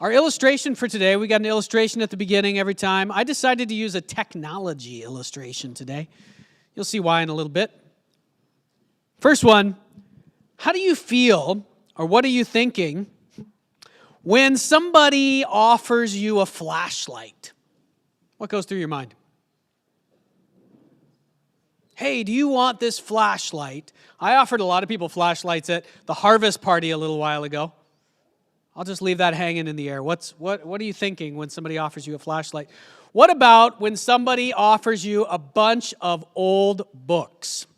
Our illustration for today, we got an illustration at the beginning every time. I decided to use a technology illustration today. You'll see why in a little bit. First one, how do you feel, or what are you thinking, when somebody offers you a flashlight? What goes through your mind? Hey, do you want this flashlight? I offered a lot of people flashlights at the harvest party a little while ago. I'll just leave that hanging in the air. What are you thinking when somebody offers you a flashlight? What about when somebody offers you a bunch of old books?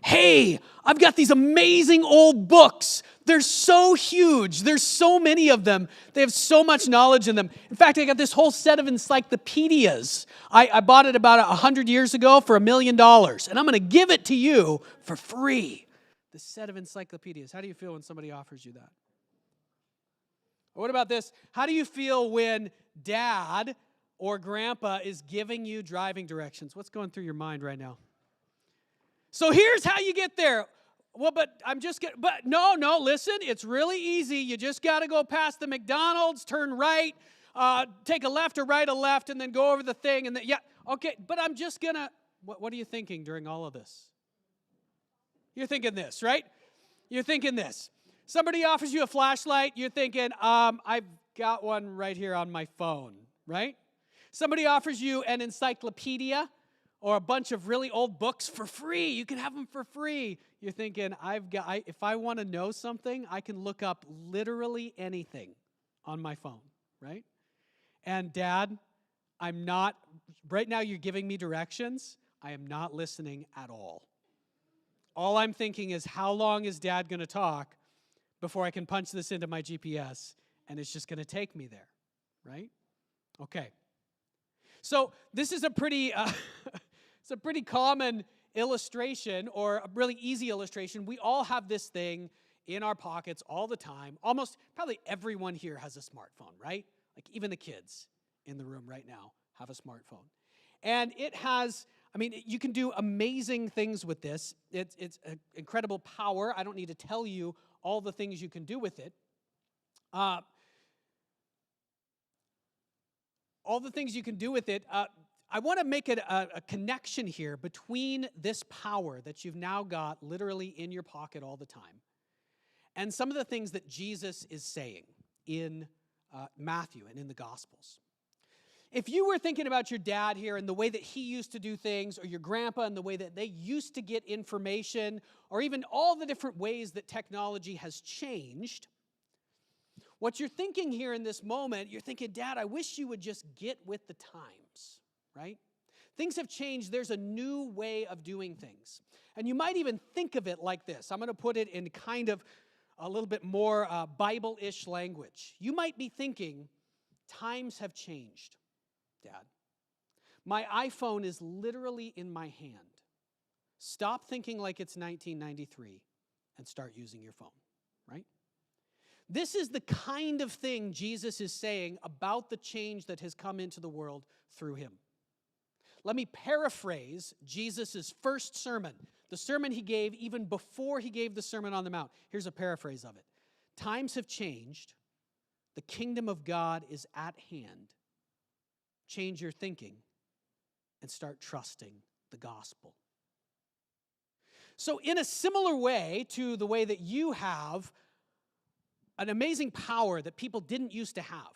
Hey, I've got these amazing old books. They're so huge. There's so many of them. They have so much knowledge in them. In fact, I got this whole set of encyclopedias. I bought it about 100 years ago for $1 million, and I'm going to give it to you for free. This set of encyclopedias. How do you feel when somebody offers you that? Or what about this? How do you feel when dad or grandpa is giving you driving directions? What's going through your mind right now? So here's how you get there. Well, but no, listen, it's really easy. You just got to go past the McDonald's, turn right, take a left or right a left, and then go over the thing. And then, yeah, okay, but I'm just going to, what are you thinking during all of this? You're thinking this, right? You're thinking this. Somebody offers you a flashlight, you're thinking, I've got one right here on my phone, right? Somebody offers you an encyclopedia or a bunch of really old books for free. You can have them for free. You're thinking, if I want to know something, I can look up literally anything on my phone, right? And Dad, right now you're giving me directions. I am not listening at all. All I'm thinking is, how long is Dad going to talk before I can punch this into my GPS, and it's just going to take me there, right? Okay. So this is a pretty common illustration, or a really easy illustration. We all have this thing in our pockets all the time. Probably everyone here has a smartphone, right? Like even the kids in the room right now have a smartphone. And it has, you can do amazing things with this. It's an incredible power. I don't need to tell you all the things you can do with it. All the things you can do with it. I want to make a connection here between this power that you've now got literally in your pocket all the time and some of the things that Jesus is saying in Matthew and in the Gospels. If you were thinking about your dad here and the way that he used to do things, or your grandpa and the way that they used to get information, or even all the different ways that technology has changed, what you're thinking here in this moment, you're thinking, Dad, I wish you would just get with the times, right? Things have changed. There's a new way of doing things. And you might even think of it like this. I'm going to put it in kind of a little bit more Bible-ish language. You might be thinking, times have changed, Dad. My iPhone is literally in my hand. Stop thinking like it's 1993 and start using your phone, right? This is the kind of thing Jesus is saying about the change that has come into the world through him. Let me paraphrase Jesus' first sermon, the sermon he gave even before he gave the Sermon on the Mount. Here's a paraphrase of it. Times have changed. The kingdom of God is at hand. Change your thinking and start trusting the gospel. So in a similar way to the way that you have an amazing power that people didn't used to have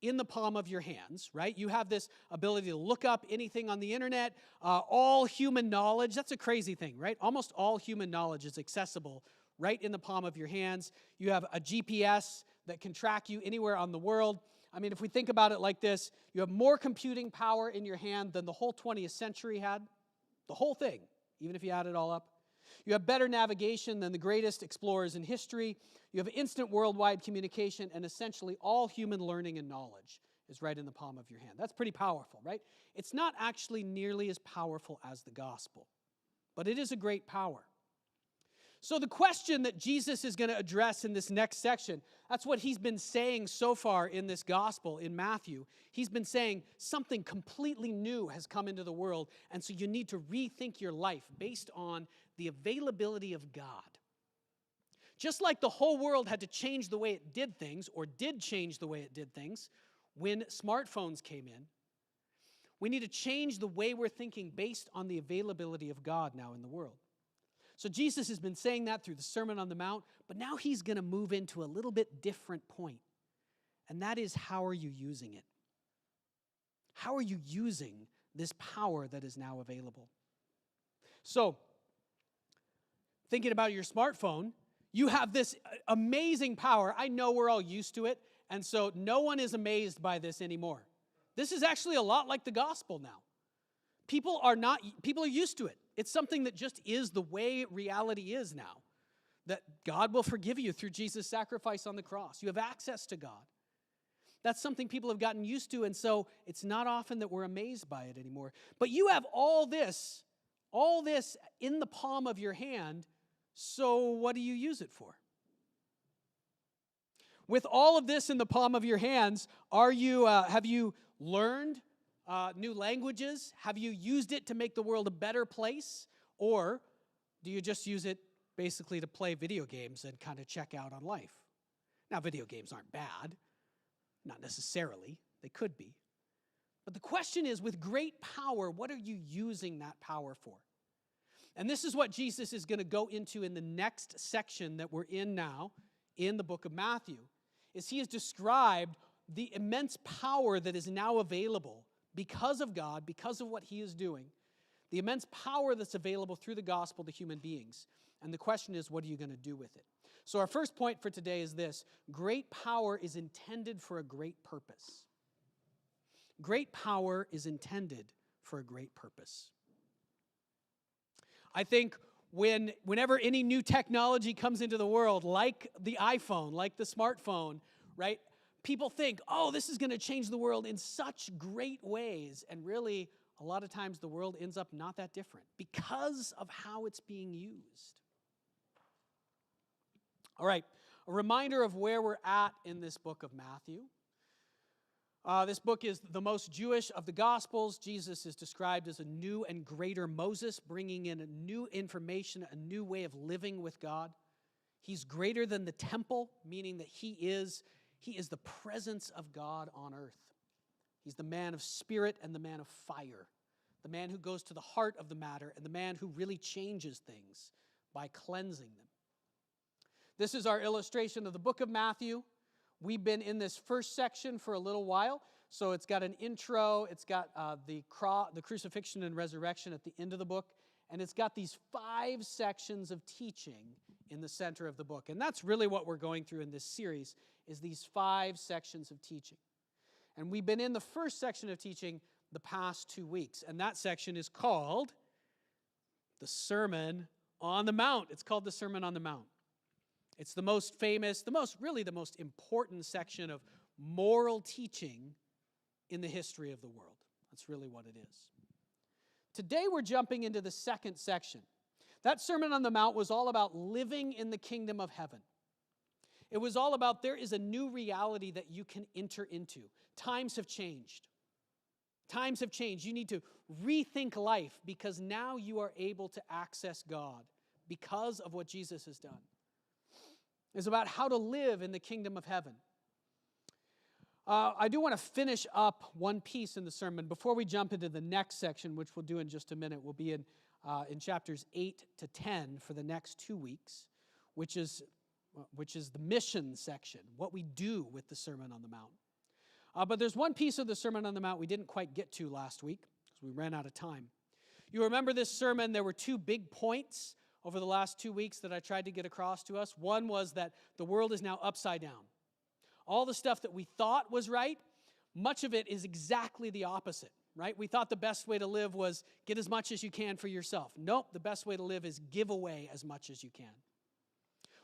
in the palm of your hands, right? You have this ability to look up anything on the internet, all human knowledge. That's a crazy thing, right? Almost all human knowledge is accessible right in the palm of your hands. You have a GPS that can track you anywhere on the world. If we think about it like this, you have more computing power in your hand than the whole 20th century had. The whole thing, even if you add it all up. You have better navigation than the greatest explorers in history. You have instant worldwide communication, and essentially all human learning and knowledge is right in the palm of your hand. That's pretty powerful, right? It's not actually nearly as powerful as the gospel, but it is a great power. So the question that Jesus is going to address in this next section, that's what he's been saying so far in this gospel in Matthew. He's been saying something completely new has come into the world, and so you need to rethink your life based on the availability of God. Just like the whole world had to change the way it did things, or did change the way it did things, when smartphones came in, we need to change the way we're thinking based on the availability of God now in the world. So Jesus has been saying that through the Sermon on the Mount, but now he's going to move into a little bit different point, and that is, how are you using it? How are you using this power that is now available? So, thinking about your smartphone, you have this amazing power. I know we're all used to it, and so no one is amazed by this anymore. This is actually a lot like the gospel now. People are used to it. It's something that just is the way reality is now. That God will forgive you through Jesus' sacrifice on the cross. You have access to God. That's something people have gotten used to, and so it's not often that we're amazed by it anymore. But you have all this in the palm of your hand, so what do you use it for? With all of this in the palm of your hands, have you learned new languages? Have you used it to make the world a better place? Or do you just use it basically to play video games and kind of check out on life? Now, video games aren't bad. Not necessarily. They could be. But the question is, with great power, what are you using that power for? And this is what Jesus is going to go into in the next section that we're in now in the book of Matthew, is he has described the immense power that is now available because of God, because of what he is doing, the immense power that's available through the gospel to human beings. And the question is, what are you going to do with it? So our first point for today is this: great power is intended for a great purpose. Great power is intended for a great purpose. I think whenever any new technology comes into the world, like the iPhone, like the smartphone, right? People think, oh, this is going to change the world in such great ways. And really, a lot of times the world ends up not that different because of how it's being used. All right, a reminder of where we're at in this book of Matthew. This book is the most Jewish of the Gospels. Jesus is described as a new and greater Moses, bringing in a new information, a new way of living with God. He's greater than the temple, meaning that he is the presence of God on earth. He's the man of spirit and the man of fire, the man who goes to the heart of the matter and the man who really changes things by cleansing them. This is our illustration of the book of Matthew. We've been in this first section for a little while, so it's got an intro, it's got the crucifixion and resurrection at the end of the book, and it's got these 5 sections of teaching in the center of the book. And that's really what we're going through in this series, is these 5 sections of teaching. And we've been in the first section of teaching the past 2 weeks, and that section is called the Sermon on the Mount. It's called the Sermon on the Mount. It's the most famous, the most important section of moral teaching in the history of the world. That's really what it is. Today we're jumping into the second section. That Sermon on the Mount was all about living in the kingdom of heaven. It was all about there is a new reality that you can enter into. Times have changed. Times have changed. You need to rethink life because now you are able to access God because of what Jesus has done. It's about how to live in the kingdom of heaven. I do want to finish up one piece in the sermon before we jump into the next section, which we'll do in just a minute. We'll be in chapters 8 to 10 for the next 2 weeks, which is the mission section, what we do with the Sermon on the Mount. But there's one piece of the Sermon on the Mount we didn't quite get to last week because we ran out of time. You remember this sermon, there were 2 big points over the last 2 weeks that I tried to get across to us. One was that the world is now upside down. All the stuff that we thought was right, much of it is exactly the opposite, right? We thought the best way to live was get as much as you can for yourself. Nope, the best way to live is give away as much as you can.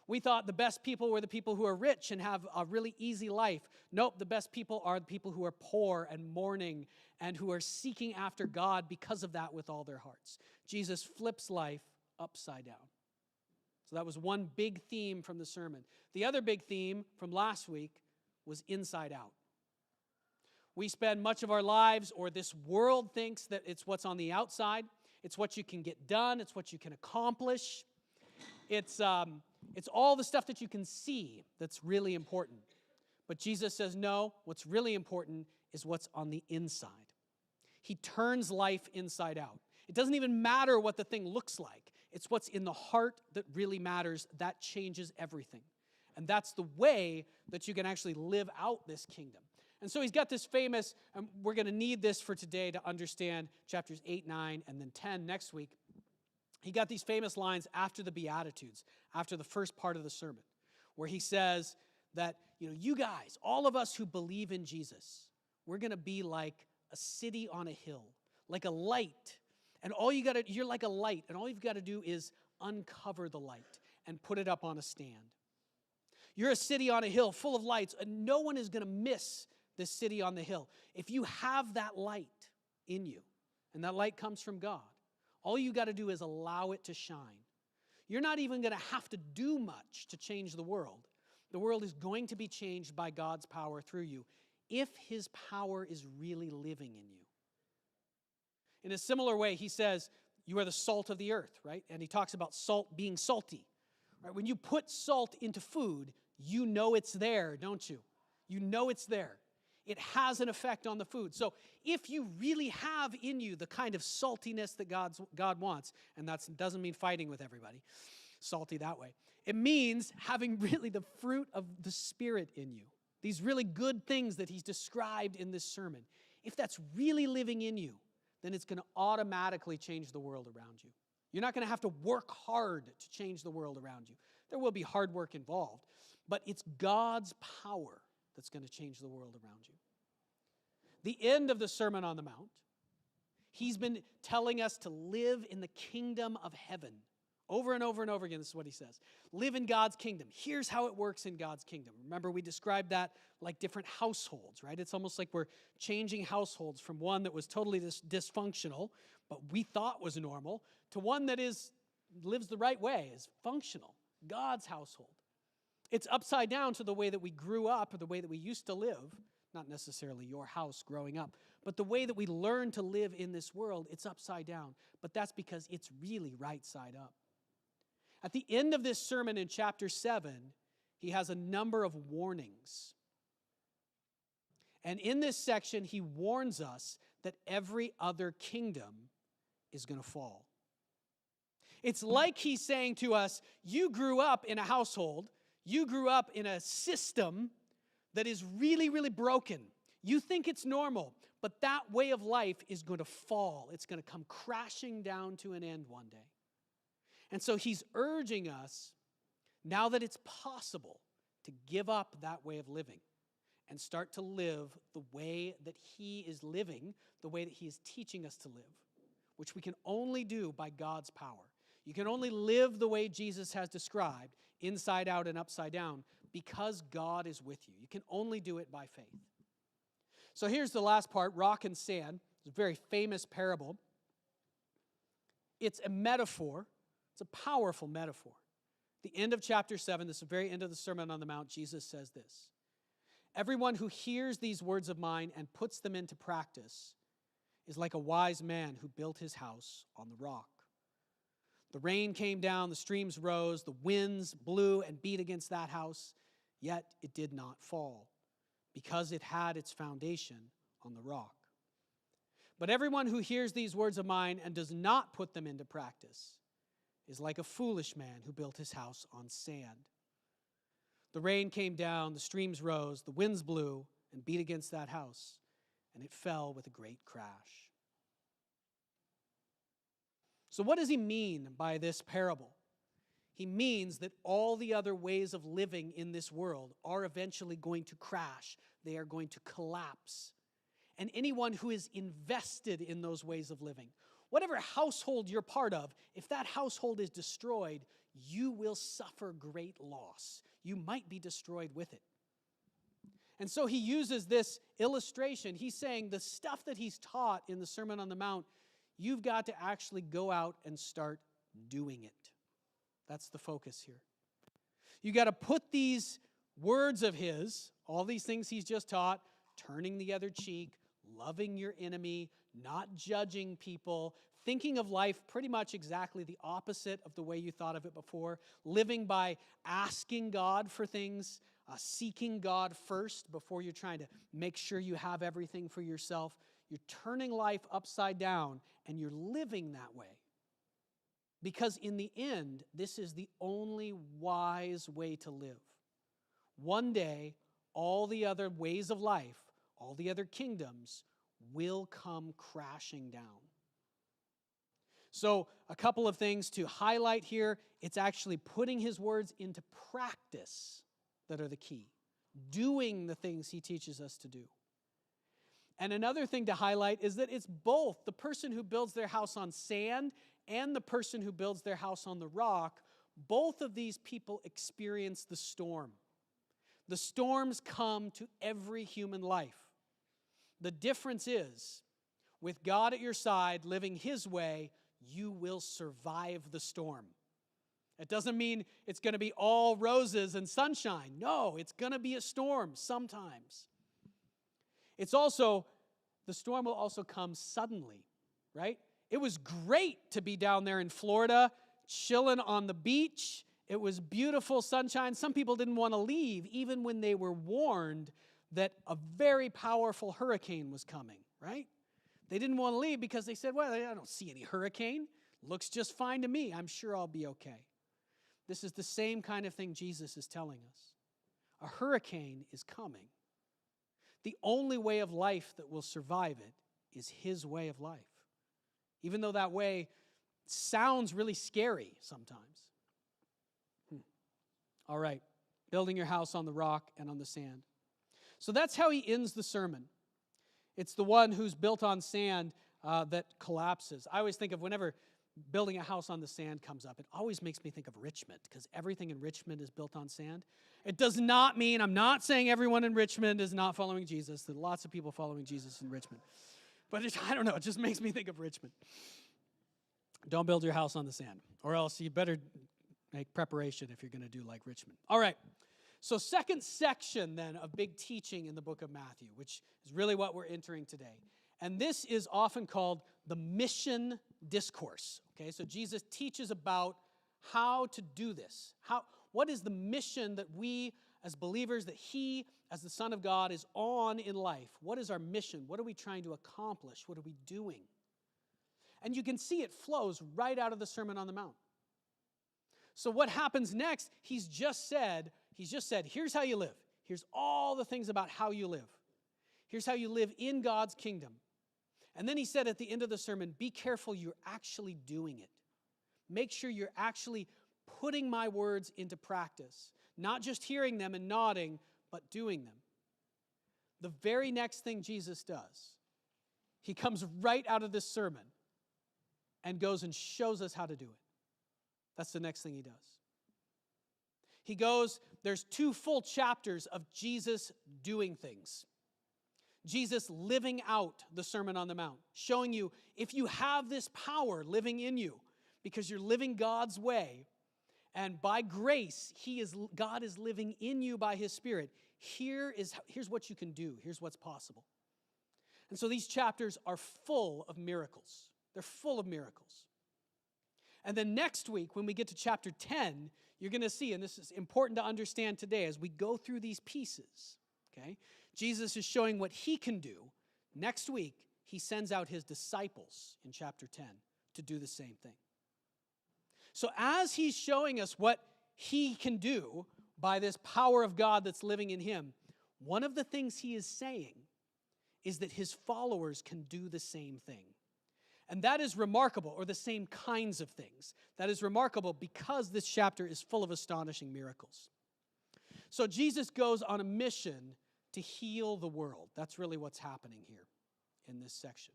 We thought the best people were the people who are rich and have a really easy life. Nope, the best people are the people who are poor and mourning and who are seeking after God because of that with all their hearts. Jesus flips life upside down. So that was one big theme from the sermon. The other big theme from last week was inside out. We spend much of our lives, or this world thinks that it's what's on the outside. It's what you can get done. It's what you can accomplish. It's It's all the stuff that you can see that's really important. But Jesus says, no, what's really important is what's on the inside. He turns life inside out. It doesn't even matter what the thing looks like. It's what's in the heart that really matters. That changes everything. And that's the way that you can actually live out this kingdom. And so he's got this famous, and we're going to need this for today to understand chapters 8, 9, and then 10 next week. He got these famous lines after the Beatitudes, after the first part of the sermon, where he says that, you guys, all of us who believe in Jesus, we're going to be like a city on a hill, like a light. And you're like a light, and all you've got to do is uncover the light and put it up on a stand. You're a city on a hill full of lights, and no one is going to miss this city on the hill. If you have that light in you, and that light comes from God, all you got to do is allow it to shine. You're not even going to have to do much to change the world. The world is going to be changed by God's power through you if his power is really living in you. In a similar way, he says, you are the salt of the earth, right? And he talks about salt being salty. Right? When you put salt into food, you know it's there, don't you? You know it's there. It has an effect on the food. So if you really have in you the kind of saltiness that God wants, and that doesn't mean fighting with everybody, salty that way. It means having really the fruit of the Spirit in you. These really good things that he's described in this sermon. If that's really living in you, then it's going to automatically change the world around you. You're not going to have to work hard to change the world around you. There will be hard work involved, but it's God's power that's going to change the world around you. The end of the Sermon on the Mount, he's been telling us to live in the kingdom of heaven. Over and over and over again, this is what he says. Live in God's kingdom. Here's how it works in God's kingdom. Remember, we described that like different households, right? It's almost like we're changing households from one that was totally dysfunctional, but we thought was normal, to one that lives the right way, is functional. God's household. It's upside down to the way that we grew up or the way that we used to live. Not necessarily your house growing up, but the way that we learn to live in this world, it's upside down. But that's because it's really right side up. At the end of this sermon in chapter 7, he has a number of warnings. And in this section, he warns us that every other kingdom is going to fall. It's like he's saying to us, you grew up in a household, you grew up in a system that is really, really broken. You think it's normal, but that way of life is going to fall. It's going to come crashing down to an end one day. And so he's urging us, now that it's possible, to give up that way of living and start to live the way that he is living, the way that he is teaching us to live, which we can only do by God's power. You can only live the way Jesus has described, inside out and upside down, because God is with you. You can only do it by faith. So here's the last part, rock and sand. It's a very famous parable. It's a metaphor. It's a powerful metaphor. The end of chapter 7, this is the very end of the Sermon on the Mount, Jesus says this. Everyone who hears these words of mine and puts them into practice is like a wise man who built his house on the rock. The rain came down, the streams rose, the winds blew and beat against that house, yet it did not fall, because it had its foundation on the rock. But everyone who hears these words of mine and does not put them into practice is like a foolish man who built his house on sand. The rain came down, the streams rose, the winds blew and beat against that house, and it fell with a great crash. So what does he mean by this parable? He means that all the other ways of living in this world are eventually going to crash. They are going to collapse. And anyone who is invested in those ways of living, whatever household you're part of, if that household is destroyed, you will suffer great loss. You might be destroyed with it. And so he uses this illustration. He's saying the stuff that he's taught in the Sermon on the Mount, you've got to actually go out and start doing it. That's the focus here. You got to put these words of his, all these things he's just taught, turning the other cheek, loving your enemy, not judging people, thinking of life pretty much exactly the opposite of the way you thought of it before, living by asking God for things, seeking God first before you're trying to make sure you have everything for yourself. You're turning life upside down, and you're living that way. Because in the end, this is the only wise way to live. One day, all the other ways of life, all the other kingdoms, will come crashing down. So, a couple of things to highlight here. It's actually putting his words into practice that are the key. Doing the things he teaches us to do. And another thing to highlight is that it's both the person who builds their house on sand and the person who builds their house on the rock. Both of these people experience the storm. The storms come to every human life. The difference is, with God at your side, living his way, you will survive the storm. It doesn't mean it's going to be all roses and sunshine. No, it's going to be a storm sometimes. It's also, the storm will also come suddenly, right? It was great to be down there in Florida, chilling on the beach. It was beautiful sunshine. Some people didn't want to leave, even when they were warned that a very powerful hurricane was coming, right? They didn't want to leave because they said, well, I don't see any hurricane. Looks just fine to me. I'm sure I'll be okay. This is the same kind of thing Jesus is telling us. A hurricane is coming. The only way of life that will survive it is his way of life. Even though that way sounds really scary sometimes. All right, building your house on the rock and on the sand. So that's how he ends the sermon. It's the one who's built on sand that collapses. I always think of whenever building a house on the sand comes up, it always makes me think of Richmond, because everything in Richmond is built on sand. It does not mean, I'm not saying everyone in Richmond is not following Jesus. There are lots of people following Jesus in Richmond. But I don't know, it just makes me think of Richmond. Don't build your house on the sand, or else you better make preparation if you're going to do like Richmond. All right, so second section then of big teaching in the book of Matthew, which is really what we're entering today. And this is often called the mission discourse. Okay, so Jesus teaches about how to do this. What is the mission that we as believers, that he as the Son of God is on in life? What is our mission? What are we trying to accomplish? What are we doing? And you can see it flows right out of the Sermon on the Mount. So what happens next? He's just said, here's how you live. Here's all the things about how you live. Here's how you live in God's kingdom. And then he said at the end of the sermon, be careful you're actually doing it. Make sure you're actually putting my words into practice. Not just hearing them and nodding, but doing them. The very next thing Jesus does, he comes right out of this sermon and goes and shows us how to do it. That's the next thing he does. He goes, there's 2 full chapters of Jesus doing things. Jesus living out the Sermon on the Mount, showing you if you have this power living in you because you're living God's way, and by grace, God is living in you by his Spirit, here's what you can do. Here's what's possible. And so these chapters are full of miracles. They're full of miracles. And then next week, when we get to chapter 10, you're going to see, and this is important to understand today as we go through these pieces, okay? Jesus is showing what he can do. Next week, he sends out his disciples in chapter 10 to do the same thing. So as he's showing us what he can do by this power of God that's living in him, one of the things he is saying is that his followers can do the same thing. And that is remarkable, or the same kinds of things. That is remarkable because this chapter is full of astonishing miracles. So Jesus goes on a mission to heal the world. That's really what's happening here in this section.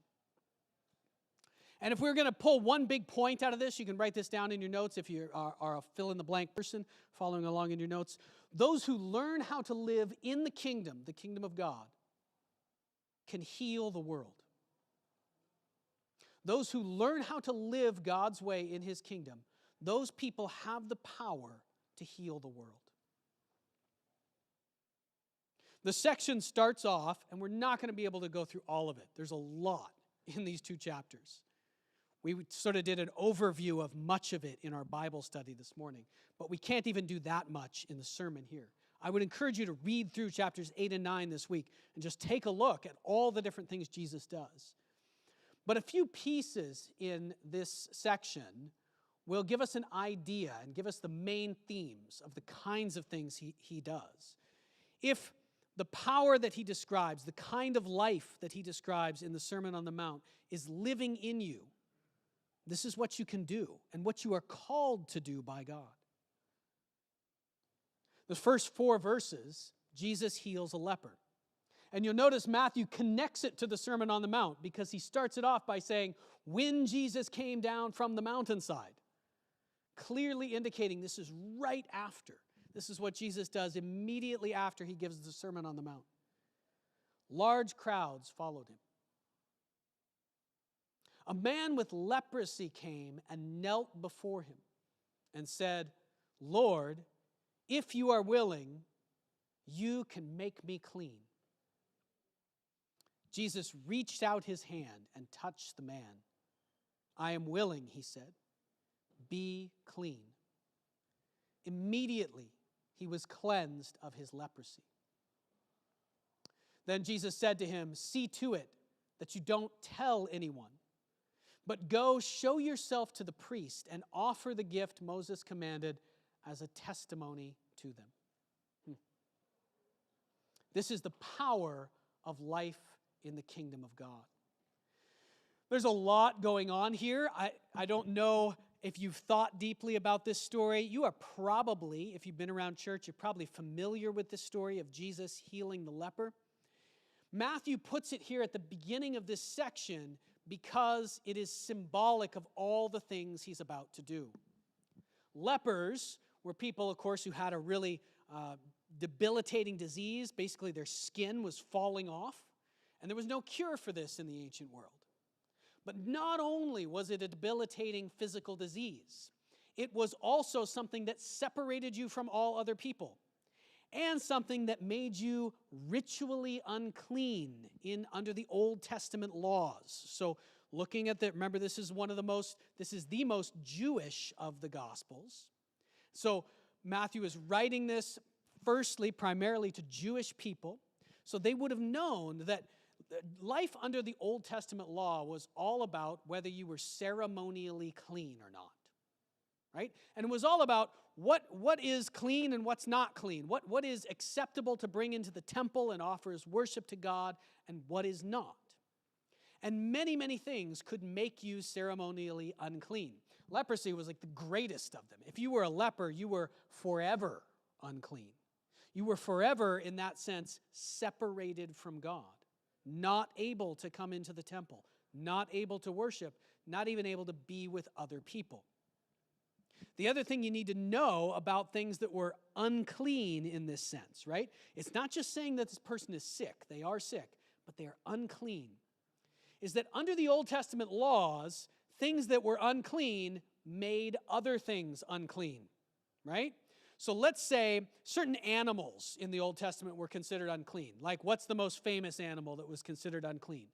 And if we're going to pull one big point out of this, you can write this down in your notes if you are a fill-in-the-blank person following along in your notes. Those who learn how to live in the kingdom of God, can heal the world. Those who learn how to live God's way in his kingdom, those people have the power to heal the world. The section starts off, and we're not going to be able to go through all of it. There's a lot in these 2 chapters. We sort of did an overview of much of it in our Bible study this morning, but we can't even do that much in the sermon here. I would encourage you to read through chapters 8 and 9 this week and just take a look at all the different things Jesus does. But a few pieces in this section will give us an idea and give us the main themes of the kinds of things he does. If the power that he describes, the kind of life that he describes in the Sermon on the Mount is living in you, this is what you can do and what you are called to do by God. The first 4 verses, Jesus heals a leper. And you'll notice Matthew connects it to the Sermon on the Mount because he starts it off by saying, when Jesus came down from the mountainside, clearly indicating this is right after. This is what Jesus does immediately after he gives the Sermon on the Mount. Large crowds followed him. A man with leprosy came and knelt before him and said, Lord, if you are willing, you can make me clean. Jesus reached out his hand and touched the man. I am willing, he said. Be clean. Immediately, he was cleansed of his leprosy. Then Jesus said to him, see to it that you don't tell anyone, but go show yourself to the priest and offer the gift Moses commanded as a testimony to them. This is the power of life in the kingdom of God. There's a lot going on here. I don't know if you've thought deeply about this story. You are probably, if you've been around church, you're probably familiar with the story of Jesus healing the leper. Matthew puts it here at the beginning of this section because it is symbolic of all the things he's about to do. Lepers were people, of course, who had a really debilitating disease. Basically, their skin was falling off, and there was no cure for this in the ancient world. But not only was it a debilitating physical disease, it was also something that separated you from all other people and something that made you ritually unclean under the Old Testament laws. So looking at remember this is the most Jewish of the Gospels. So Matthew is writing this primarily to Jewish people. So they would have known that life under the Old Testament law was all about whether you were ceremonially clean or not, right? And it was all about what is clean and what's not clean, what is acceptable to bring into the temple and offer as worship to God, and what is not. And many, many things could make you ceremonially unclean. Leprosy was like the greatest of them. If you were a leper, you were forever unclean. You were forever, in that sense, separated from God. Not able to come into the temple, not able to worship, not even able to be with other people. The other thing you need to know about things that were unclean in this sense, right? It's not just saying that this person is sick. They are sick, but they are unclean. Is that under the Old Testament laws, things that were unclean made other things unclean, right? So let's say certain animals in the Old Testament were considered unclean. Like, what's the most famous animal that was considered unclean?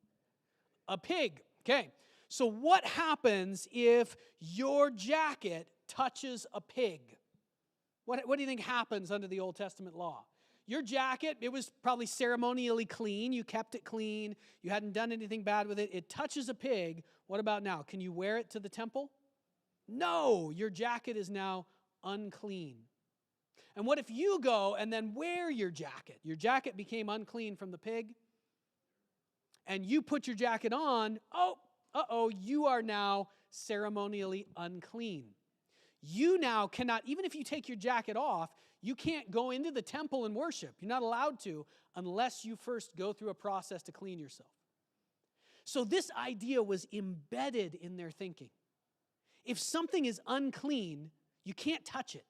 A pig. Okay. So what happens if your jacket touches a pig? What do you think happens under the Old Testament law? Your jacket, it was probably ceremonially clean. You kept it clean. You hadn't done anything bad with it. It touches a pig. What about now? Can you wear it to the temple? No. Your jacket is now unclean. And what if you go and then wear your jacket? Your jacket became unclean from the pig. And you put your jacket on. You are now ceremonially unclean. You now cannot, even if you take your jacket off, you can't go into the temple and worship. You're not allowed to unless you first go through a process to clean yourself. So this idea was embedded in their thinking. If something is unclean, you can't touch it.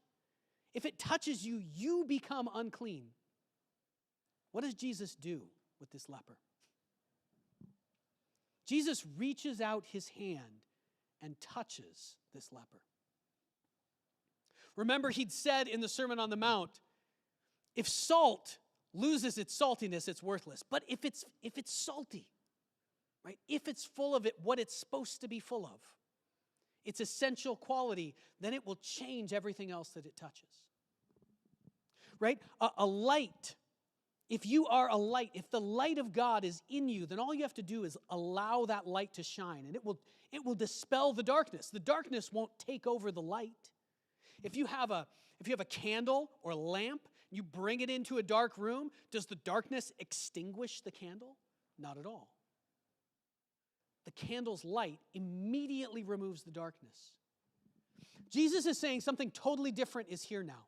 If it touches you, you become unclean. What does Jesus do with this leper? Jesus reaches out his hand and touches this leper. Remember, he'd said in the Sermon on the Mount, if salt loses its saltiness, it's worthless. But if it's salty, right? If it's full of what it's supposed to be full of, its essential quality, then it will change everything else that it touches. Right? A light, if you are a light, if the light of God is in you, then all you have to do is allow that light to shine, and it will dispel the darkness. The darkness won't take over the light. If you have a candle or a lamp, you bring it into a dark room, does the darkness extinguish the candle? Not at all. The candle's light immediately removes the darkness. Jesus is saying something totally different is here now.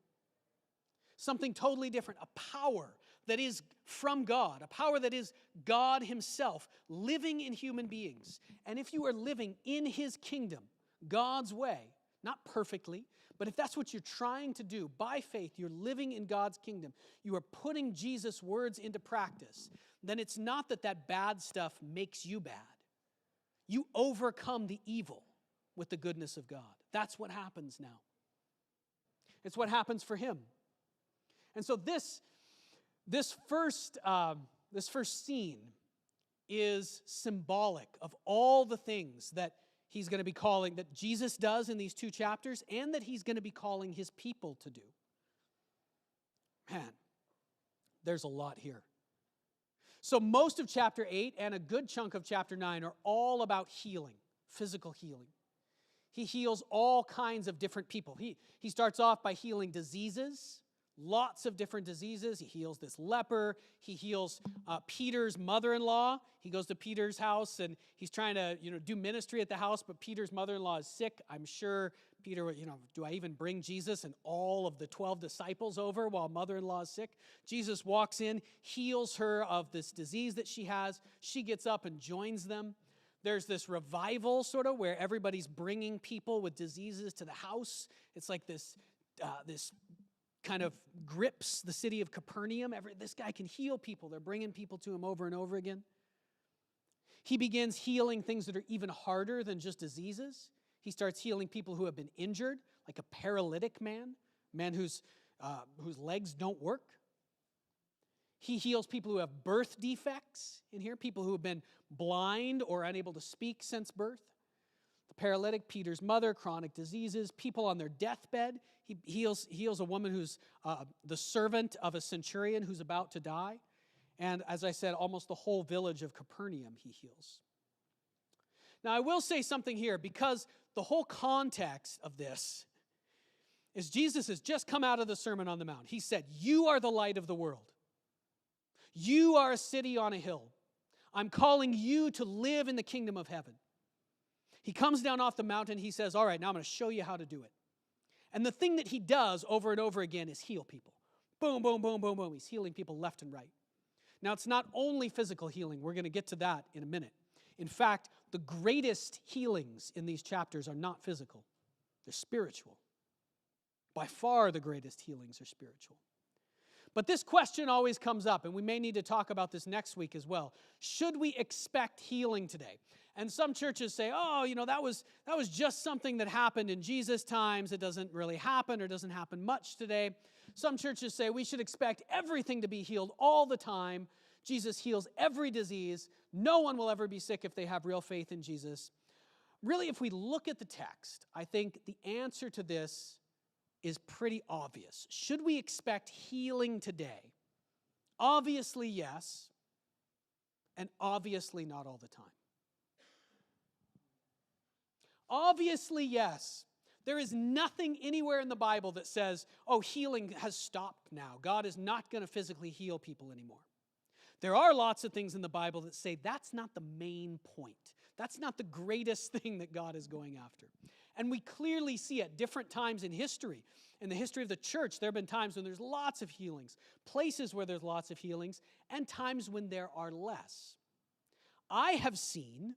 Something totally different, a power that is from God, a power that is God himself living in human beings. And if you are living in his kingdom, God's way, not perfectly, but if that's what you're trying to do, by faith, you're living in God's kingdom, you are putting Jesus' words into practice, then it's not that bad stuff makes you bad. You overcome the evil with the goodness of God. That's what happens now. It's what happens for him. And so this first scene is symbolic of all the things that he's going to be calling, that Jesus does in these 2 chapters, and that he's going to be calling his people to do. Man, there's a lot here. So most of chapter 8 and a good chunk of chapter 9 are all about healing, physical healing. He heals all kinds of different people. He starts off by healing diseases, lots of different diseases. He heals this leper. He heals Peter's mother-in-law. He goes to Peter's house and he's trying to, do ministry at the house, but Peter's mother-in-law is sick. I'm sure Peter would, do I even bring Jesus and all of the 12 disciples over while mother-in-law is sick? Jesus walks in, heals her of this disease that she has. She gets up and joins them. There's this revival sort of where everybody's bringing people with diseases to the house. It's like this kind of grips the city of Capernaum. This guy can heal people. They're bringing people to him over and over again. He begins healing things that are even harder than just diseases. He starts healing people who have been injured, like a paralytic man whose legs don't work. He heals people who have birth defects in here, people who have been blind or unable to speak since birth. The paralytic, Peter's mother, chronic diseases, people on their deathbed. He heals a woman who's the servant of a centurion who's about to die. And as I said, almost the whole village of Capernaum he heals. Now, I will say something here, because the whole context of this is Jesus has just come out of the Sermon on the Mount. He said, "You are the light of the world. You are a city on a hill. I'm calling you to live in the kingdom of heaven." He comes down off the mountain. He says, all right, now I'm going to show you how to do it. And the thing that he does over and over again is heal people. Boom, boom, boom, boom, boom. He's healing people left and right. Now, it's not only physical healing. We're going to get to that in a minute. In fact, the greatest healings in these chapters are not physical. They're spiritual. By far, the greatest healings are spiritual. But this question always comes up, and we may need to talk about this next week as well. Should we expect healing today? And some churches say, that was just something that happened in Jesus' times. It doesn't really happen or doesn't happen much today. Some churches say we should expect everything to be healed all the time. Jesus heals every disease. No one will ever be sick if they have real faith in Jesus. Really, if we look at the text, I think the answer to this is pretty obvious. Should we expect healing today? Obviously, yes, and obviously not all the time. Obviously, yes. There is nothing anywhere in the Bible that says, healing has stopped now. God is not going to physically heal people anymore. There are lots of things in the Bible that say that's not the main point. That's not the greatest thing that God is going after. And we clearly see at different times in history. In the history of the church, there have been times when there's lots of healings, places where there's lots of healings, and times when there are less. I have seen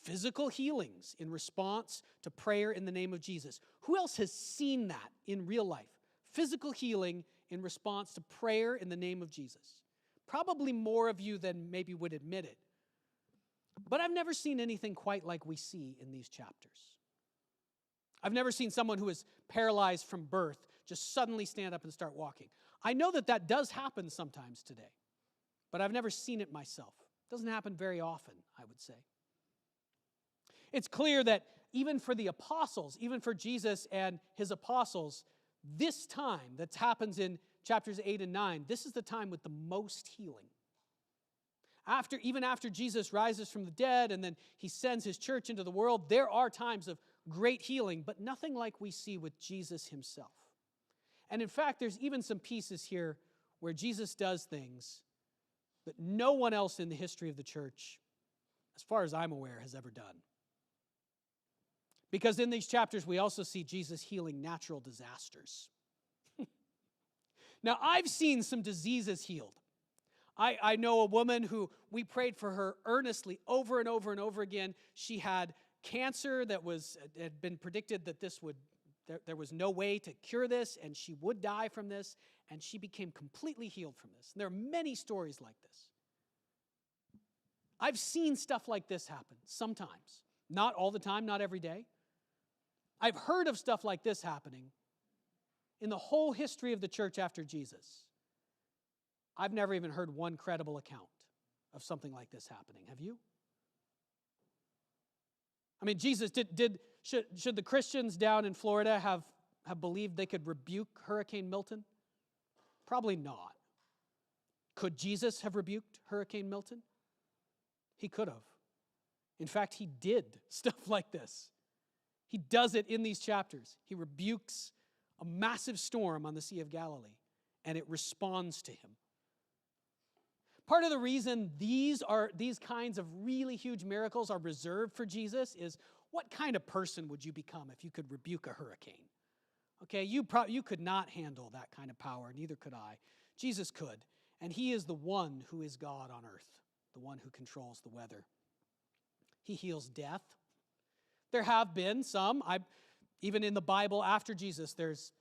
physical healings in response to prayer in the name of Jesus. Who else has seen that in real life? Physical healing in response to prayer in the name of Jesus. Probably more of you than maybe would admit it. But I've never seen anything quite like we see in these chapters. I've never seen someone who is paralyzed from birth just suddenly stand up and start walking. I know that does happen sometimes today, but I've never seen it myself. It doesn't happen very often, I would say. It's clear that even for the apostles, even for Jesus and his apostles, this time that happens in chapters 8 and 9, this is the time with the most healing. Even after Jesus rises from the dead and then he sends his church into the world, there are times of great healing, but nothing like we see with Jesus himself. And in fact, there's even some pieces here where Jesus does things that no one else in the history of the church, as far as I'm aware, has ever done. Because in these chapters, we also see Jesus healing natural disasters. Now, I've seen some diseases healed. I know a woman who we prayed for her earnestly over and over and over again. She had cancer that had been predicted that there was no way to cure this, and she would die from this, and she became completely healed from this. And there are many stories like this. I've seen stuff like this happen sometimes. Not all the time, not every day. I've heard of stuff like this happening in the whole history of the church after Jesus. I've never even heard one credible account of something like this happening. Have you? I mean, Jesus, should the Christians down in Florida have believed they could rebuke Hurricane Milton? Probably not. Could Jesus have rebuked Hurricane Milton? He could have. In fact, he did stuff like this. He does it in these chapters. He rebukes a massive storm on the Sea of Galilee, and it responds to him. Part of the reason these kinds of really huge miracles are reserved for Jesus is, what kind of person would you become if you could rebuke a hurricane? Okay, you could not handle that kind of power, neither could I. Jesus could, and he is the one who is God on earth, the one who controls the weather. He heals death. There have been some, even in the Bible after Jesus, there's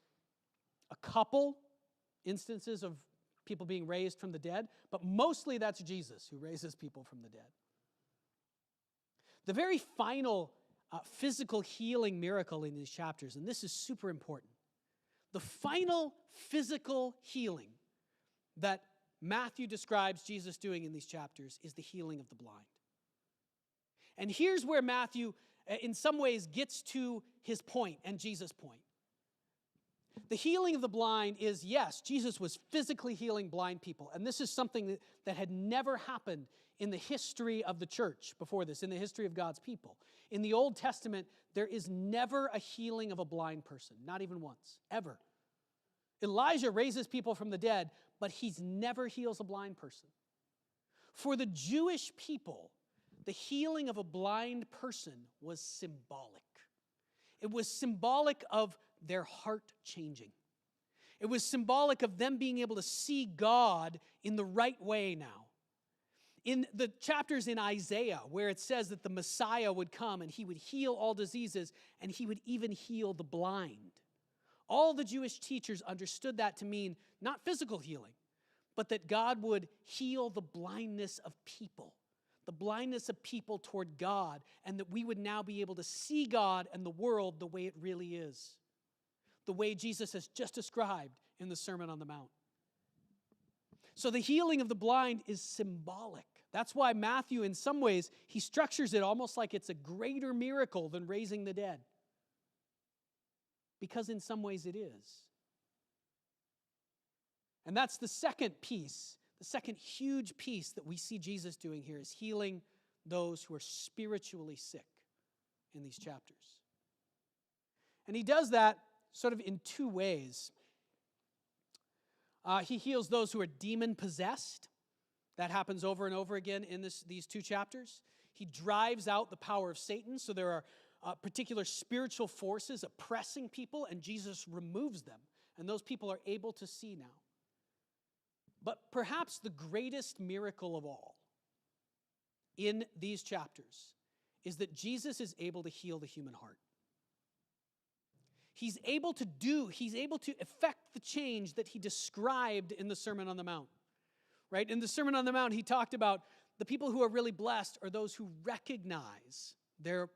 a couple instances of people being raised from the dead, but mostly that's Jesus who raises people from the dead. The very final physical healing miracle in these chapters, and this is super important, the final physical healing that Matthew describes Jesus doing in these chapters is the healing of the blind. And here's where Matthew, in some ways, gets to his point and Jesus' point. The healing of the blind is, yes, Jesus was physically healing blind people. And this is something that had never happened in the history of the church before this, in the history of God's people. In the Old Testament, there is never a healing of a blind person, not even once, ever. Elijah raises people from the dead, but he never heals a blind person. For the Jewish people, the healing of a blind person was symbolic. It was symbolic of their heart changing. It was symbolic of them being able to see God in the right way now. In the chapters in Isaiah, where it says that the Messiah would come and he would heal all diseases and he would even heal the blind, all the Jewish teachers understood that to mean not physical healing, but that God would heal the blindness of people. The blindness of people toward God, and that we would now be able to see God and the world the way it really is, the way Jesus has just described in the Sermon on the Mount. So the healing of the blind is symbolic. That's why Matthew, in some ways, he structures it almost like it's a greater miracle than raising the dead, because in some ways it is. And that's the second piece. The second huge piece that we see Jesus doing here is healing those who are spiritually sick in these chapters. And he does that sort of in two ways. He heals those who are demon-possessed. That happens over and over again in these two chapters. He drives out the power of Satan, so there are particular spiritual forces oppressing people, and Jesus removes them, and those people are able to see now. But perhaps the greatest miracle of all in these chapters is that Jesus is able to heal the human heart. He's able to effect the change that he described in the Sermon on the Mount. Right? In the Sermon on the Mount, he talked about the people who are really blessed are those who recognize their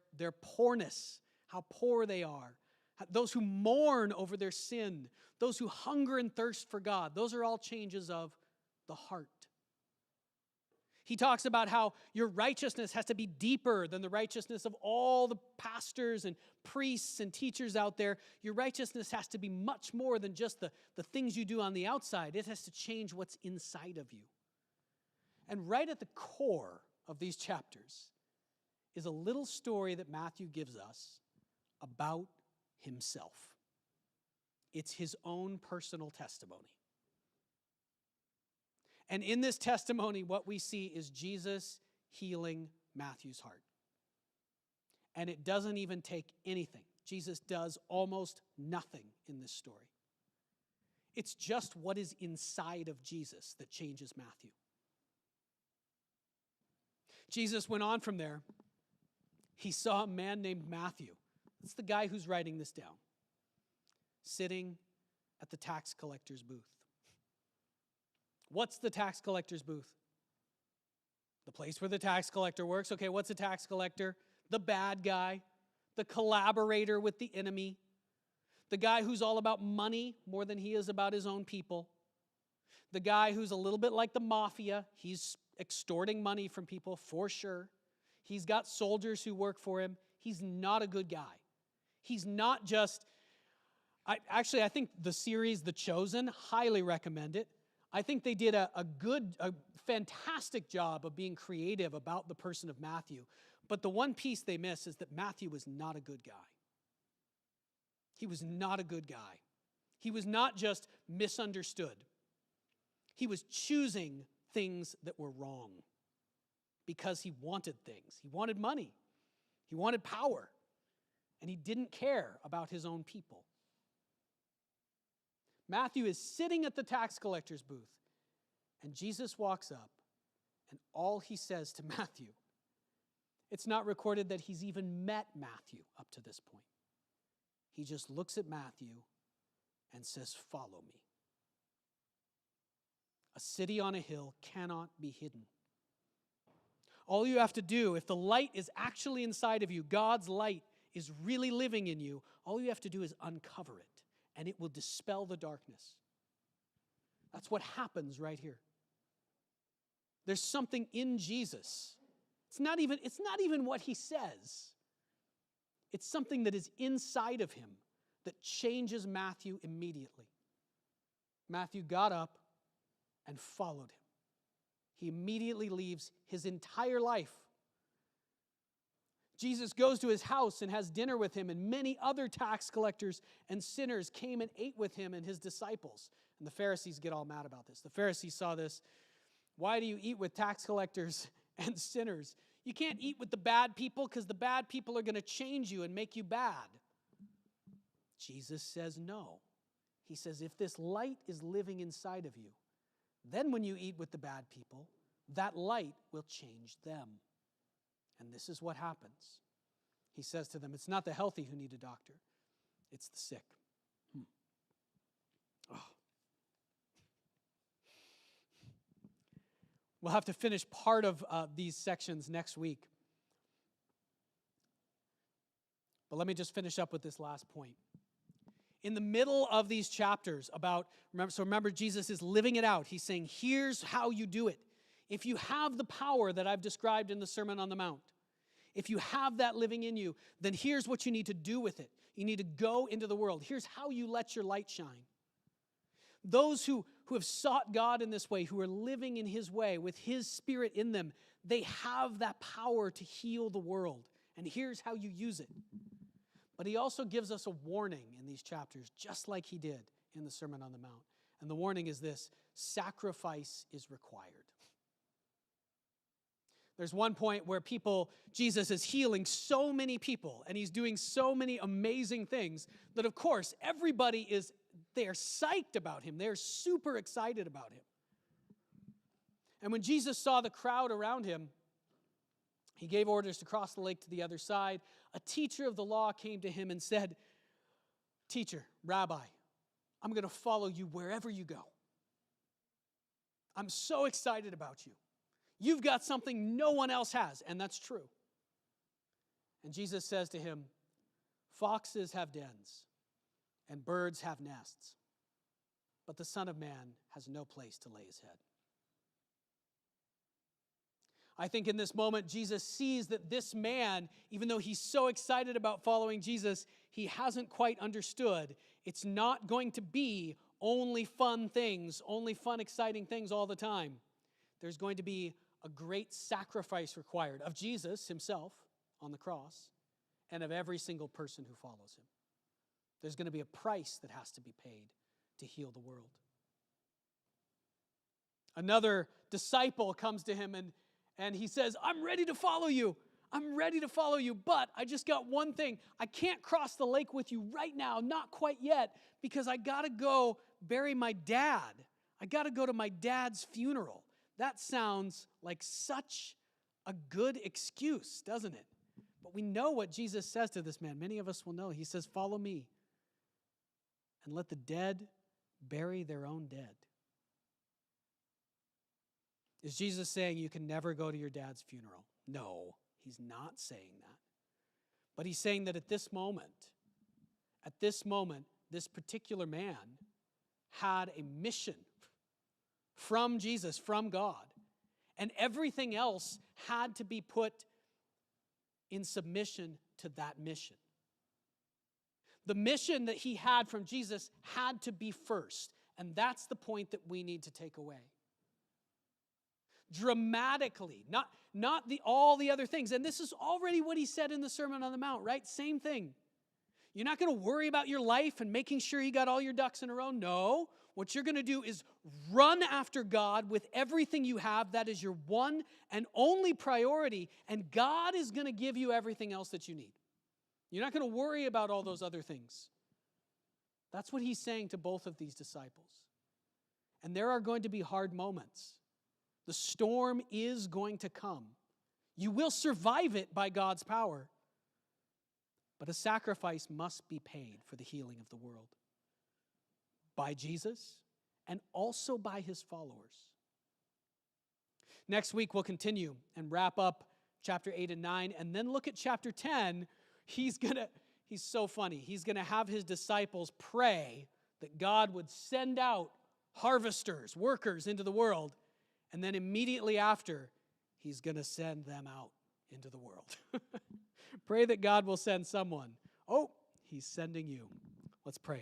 poorness, how poor they are. Those who mourn over their sin, those who hunger and thirst for God. Those are all changes of the heart. He talks about how your righteousness has to be deeper than the righteousness of all the pastors and priests and teachers out there. Your righteousness has to be much more than just the things you do on the outside. It has to change what's inside of you. And right at the core of these chapters is a little story that Matthew gives us about himself. It's his own personal testimony. And in this testimony, what we see is Jesus healing Matthew's heart. And it doesn't even take anything. Jesus does almost nothing in this story. It's just what is inside of Jesus that changes Matthew. Jesus went on from there. He saw a man named Matthew. That's the guy who's writing this down, sitting at the tax collector's booth. What's the tax collector's booth? The place where the tax collector works. Okay, what's a tax collector? The bad guy, the collaborator with the enemy, the guy who's all about money more than he is about his own people, the guy who's a little bit like the mafia. He's extorting money from people for sure. He's got soldiers who work for him. He's not a good guy. He's not just, I think the series The Chosen, highly recommend it. I think they did a fantastic job of being creative about the person of Matthew. But the one piece they miss is that Matthew was not a good guy. He was not a good guy. He was not just misunderstood. He was choosing things that were wrong because he wanted things. He wanted money. He wanted power. And he didn't care about his own people. Matthew is sitting at the tax collector's booth, and Jesus walks up, and all he says to Matthew, it's not recorded that he's even met Matthew up to this point. He just looks at Matthew and says, "Follow me." A city on a hill cannot be hidden. All you have to do, if the light is actually inside of you, God's light is really living in you, all you have to do is uncover it, and it will dispel the darkness. That's what happens right here. There's something in Jesus. It's not even what he says. It's something that is inside of him that changes Matthew immediately. Matthew got up and followed him. He immediately leaves his entire life. Jesus goes to his house and has dinner with him, and many other tax collectors and sinners came and ate with him and his disciples. And the Pharisees get all mad about this. The Pharisees saw this. Why do you eat with tax collectors and sinners? You can't eat with the bad people because the bad people are going to change you and make you bad. Jesus says no. He says if this light is living inside of you, then when you eat with the bad people, that light will change them. And this is what happens. He says to them, it's not the healthy who need a doctor, it's the sick. Oh. We'll have to finish part of these sections next week. But let me just finish up with this last point. In the middle of these chapters remember Jesus is living it out. He's saying, here's how you do it. If you have the power that I've described in the Sermon on the Mount, if you have that living in you, then here's what you need to do with it. You need to go into the world. Here's how you let your light shine. Those who have sought God in this way, who are living in his way with his Spirit in them, they have that power to heal the world. And here's how you use it. But he also gives us a warning in these chapters, just like he did in the Sermon on the Mount. And the warning is this: sacrifice is required. There's one point where Jesus is healing so many people, and he's doing so many amazing things that, of course, they're psyched about him. They're super excited about him. And when Jesus saw the crowd around him, he gave orders to cross the lake to the other side. A teacher of the law came to him and said, "Teacher, Rabbi, I'm going to follow you wherever you go. I'm so excited about you. You've got something no one else has," and that's true. And Jesus says to him, "Foxes have dens, and birds have nests, but the Son of Man has no place to lay his head." I think in this moment, Jesus sees that this man, even though he's so excited about following Jesus, he hasn't quite understood. It's not going to be only fun things, only fun, exciting things all the time. There's going to be a great sacrifice required of Jesus himself on the cross and of every single person who follows him. There's going to be a price that has to be paid to heal the world. Another disciple comes to him and he says, I'm ready to follow you. I'm ready to follow you, but I just got one thing. I can't cross the lake with you right now, not quite yet, because I got to go bury my dad. I got to go to my dad's funeral. That sounds like such a good excuse, doesn't it? But we know what Jesus says to this man. Many of us will know. He says, follow me and let the dead bury their own dead. Is Jesus saying you can never go to your dad's funeral? No, he's not saying that. But he's saying that at this moment, this particular man had a mission from Jesus, from God, and everything else had to be put in submission to that mission. The mission that he had from Jesus had to be first, and that's the point that we need to take away. Dramatically, not all the other things. And this is already what he said in the Sermon on the Mount, right? Same thing. You're not going to worry about your life and making sure you got all your ducks in a row. No, what you're going to do is run after God with everything you have. That is your one and only priority, and God is going to give you everything else that you need. You're not going to worry about all those other things. That's what he's saying to both of these disciples. And there are going to be hard moments. The storm is going to come. You will survive it by God's power. But a sacrifice must be paid for the healing of the world. By Jesus and also by his followers. Next week we'll continue and wrap up chapter 8 and 9 and then look at chapter 10. He's so funny. He's going to have his disciples pray that God would send out harvesters, workers into the world. And then immediately after, he's going to send them out into the world. Pray that God will send someone. Oh, he's sending you. Let's pray.